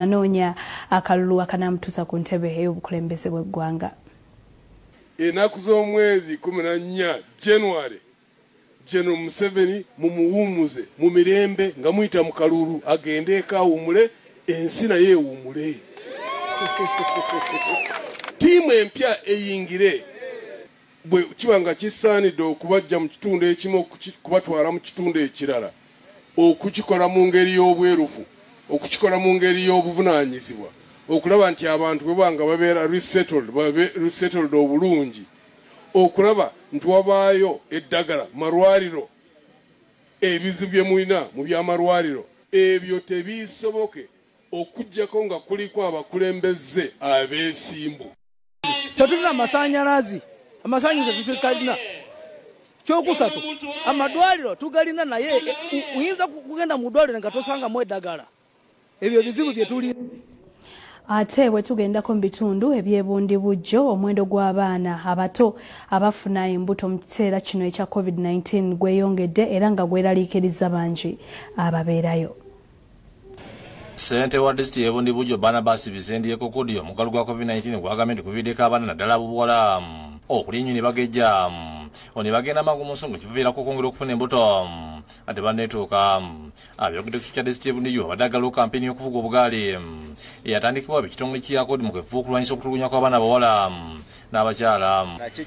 Anonya akalulu akanamtusa ku ntebe ey'obukulembeze bw'eggwanga. Ennaku z'omwezi 14 January General Museveni mumuwumuze mu mirembe nga muyita mu kalulu agende ekawumule ensi naye ewumule. Tiimu empya eyingire bwe kibanga kisaanidde okubajja mu kitundu ekimu kubatwala mu kitundu ekirala okukikola mu ngeri y'obwerufu okukikola mu ngeri y'obuvunaanyizibwa okulaba nti abantu bwe banga babeera resettled obulungi okulaba nti wabaayo eddagala marwariro ebizibu bye mulina mu by'amarwariro ebyo tebisoboke okujjako nga kuliko abakulembeze abeesimbu. Tetulina amasannyalaze tutukalina kyokusatu amadwaliro tugalina naye uyinza kugenda mu ddwaliro nga tosangamu eddagala. Ebyo bizibu bye tuli. Ate bwe tugendako mu bitundu ebyebundi bujjo omuwendo gw'abaana abato abafuna embuto mu kiseera kino ekya COVID-19 gweyongedde era nga gweraliikiriza bangi ababeerayo. Sente wa district y'ebundi bujjo Barnabas Bizendyeko kodi omukalu gwa COVID-19 gwagambye nti kuviddeko abaana naddala bubuwala okuli ennyonyi bagejja oni bagenda mangu mu nsonga kiviirako okwongera okufuna embuto ate banneetuuka abyogedde ku kya district y'ebundi bujjo abadagala kampeni y'okuvuga obugaali eyatandikibwa ekitongole kya kodi mu kwefuuka okulwanyisa okutulugunya kw'abaana abawala n'abakyala. Nakyo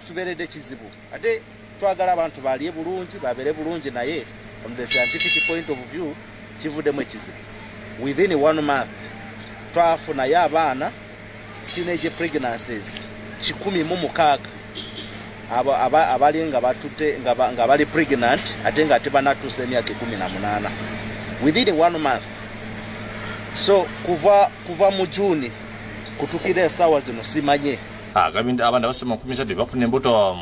kibeeredde kizibu ate twagala abantu balye bulungi babeere bulungi naye from the scientific point of view kivuddemu ekizibu. Within 1 month twafunayo abaana teenage pregnancies 16 abali nga batute nga bali pregnant ate nga tebanatuusa emyaka 18 within 1 month. So kuva mu June kutukira essaawa zino simanye abaana basoma 13 bafuna embuto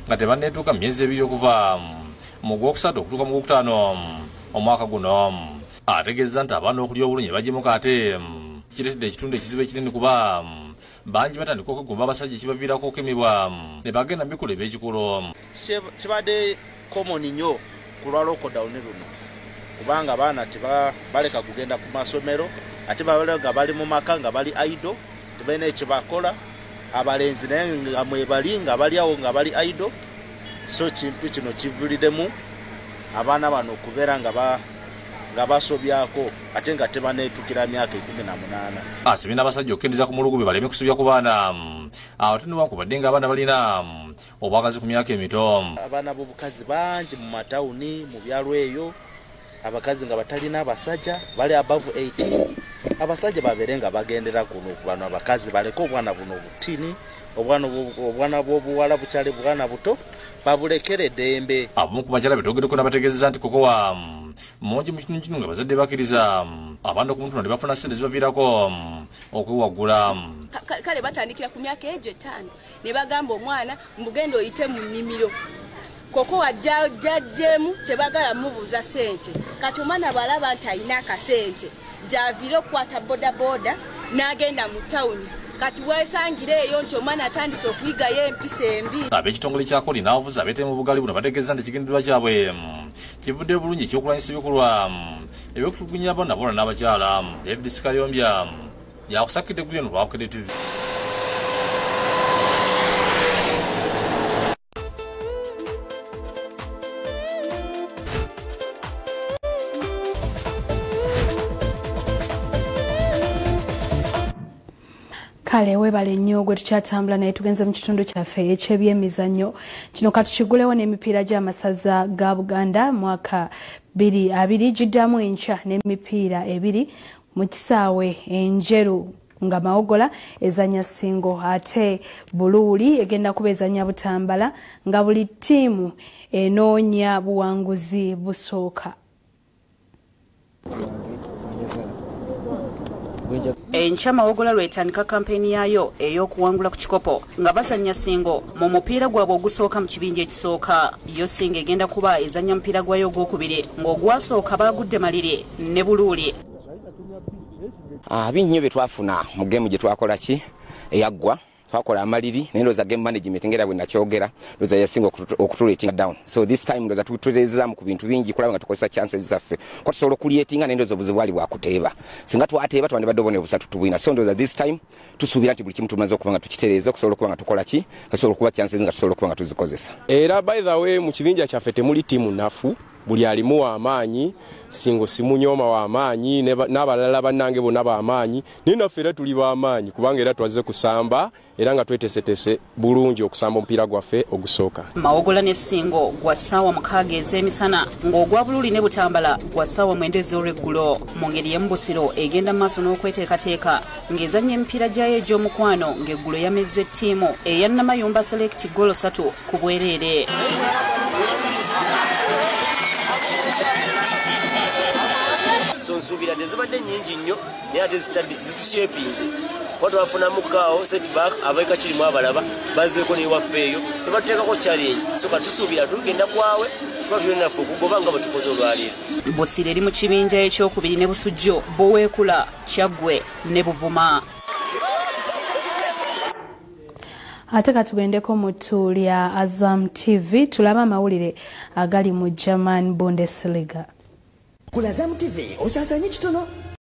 nga tebanneetuuka mu myezi ebiri okuva mu Gwokusatu okutuuka mu Gwokutaano omwaka guno. Ategeeza nti abaana okulya obulungi bagimuka ate kireetedde ekitundu ekizibu ekinene kuba bangi batandika okwegomba abasajja ekibaviirako okemebwa ne bagenda mu bikolo eby'ekikulu. Kibadde common nnyo ku lwa lockdown luno kubanga abaana tebaleka kugenda ku masomero ate nga bali mu maka nga bali idle tebalina ekibakola abalenzi naye nga mwebali nga bali awo nga bali idle. So kintu kino kivuliddemu abaana bano okubeera nga basobyako ate nga tebaneetukira myaka 18. Asibye n'abasajja okukendeza ku mulugu be baleme kusobya ku baana ate newankubadde nga abaana balina obwagazi ku myaka emito. Abaana b'obukazi bangi mu matawuni mu byalo eyo abakazi nga batalina abasajja bali above 18 abasajja babeere nga bagendera kuno bano abakazi baleke obwana buno obutini obwana bw'obuwala bukyali bwana buto babulekere eddembe. Abamu ku bakyala betwogereko n'abategeeza nti kokowa mungi mu kitundu kino nga bazadde bakkiriza abaana okumutuno ne bafuna ssente zibaviirako okwewaggula. Kale batandikira ku myaka egyo 5 ne bagamba omwana mugenda oyite mu nnimiro kokowa jjajjemu tebagala mubuuza ssente kati omwana balaba nti alina akasente gy'aviire okukwata bodaboda n'agenda mu tawuni kati weesangireeyo nti omwana atandise okuyigayo empisa embi. Ab'ekitongole kya kodi n'abavuzi abeetemu bugaali buno bategeeza nti ekigendererwa kyabwe kivudde bulungi ekyokulwanyisa ebikolwa ebyokutulugunya abaana bawala n'abakyala. David Sikayombya yakusakidde guli eno lwabukedde TV. Kale webale nnyo gwe tukyatambula naye tugenze mu kitundu kyaffe eky'ebyemizannyo kino katukigulewo n'emipiira gy'amasaza ga Buganda mwaka 2020 giddamu enkya n'emipiira 2 mu kisaawe enjeru nga Mawogola ezanya Singo ate Buluuli egenda kuba ezanya Butambala nga buli ttiimu enoonya buwanguzi busooka. Enkya Mawogola lwetandika kampeni yaayo ey'okuwangula ku kikopo nga bazanya Singo mu mupiira gwabwe ogusooka mu kibinja ekisooka. Yo Singo egenda kuba ezanya mupiira gwayo ogwokubiri ng'ogwasooka baagudde malire ne Buluuli. Binnyo bye twafuna mu geemu gye twakola ki eyaggwa twakola amaliri naye ndoza game management ngera bwe nakyogera ndoza yasinga okutulating down. So this time ndoza tututerezamu ku bintu bingi kulaba nga tukozesa chances zaffe ko tusobola okuliyetinga ndoza obuzibwali bwakuteeba singa twateeba twandi badobone obusatu tubwina. So ndoza this time tusuubira nti buli kimu tumaze okuba nga tukitereeza okusobola okuba nga tukola ki kasobola okuba chances nga tusobola okuba nga tuzikozesa. Era by the way mu kibinja kyaffe temuli timu nafu buli alimu wa amaanyi singo simunyoma wa amaanyi n'abalala bannange bonna ba amaanyi ninaffe era tuli ba amaanyi kubanga era twaze kusamba era nga twetesetese bulungi okusamba omupiira gwaffe ogusooka. Mawogola ne Singo gwa ssaawa 6 ez'emisana ng'ogwa Bululi ne Butambala gwa ssaawa 9 ez'olweggulo. Mu ngeri y'embusiro egenda mu maaso n'okweteekateeka ng'ezannya emipiira gyayo egy'omukwano ng'eggulo yamezze ttiimu eya Namayumba Select golo 3 ku bwereere. Nsubira tezibadde nnyingi nnyo naye ate zitushepinze kuba twafunamu kaawo setback abaika kirimu abalaba bazzeeko newaffeeyo tebatuteekako challenge soka tusuubira tugenda kwawe tuba tulina naffe okugoba nga bwe tukoze olwaleero. Busire eri mu kibinja ekyokubiri ne Busujjo Boweekula Kyaggwe ne Buvuma. Ate katugendeko mu ttu lya Azam TV tulaba amawulire agali mu German Bundesliga. Kula Azam TV osasanye kitono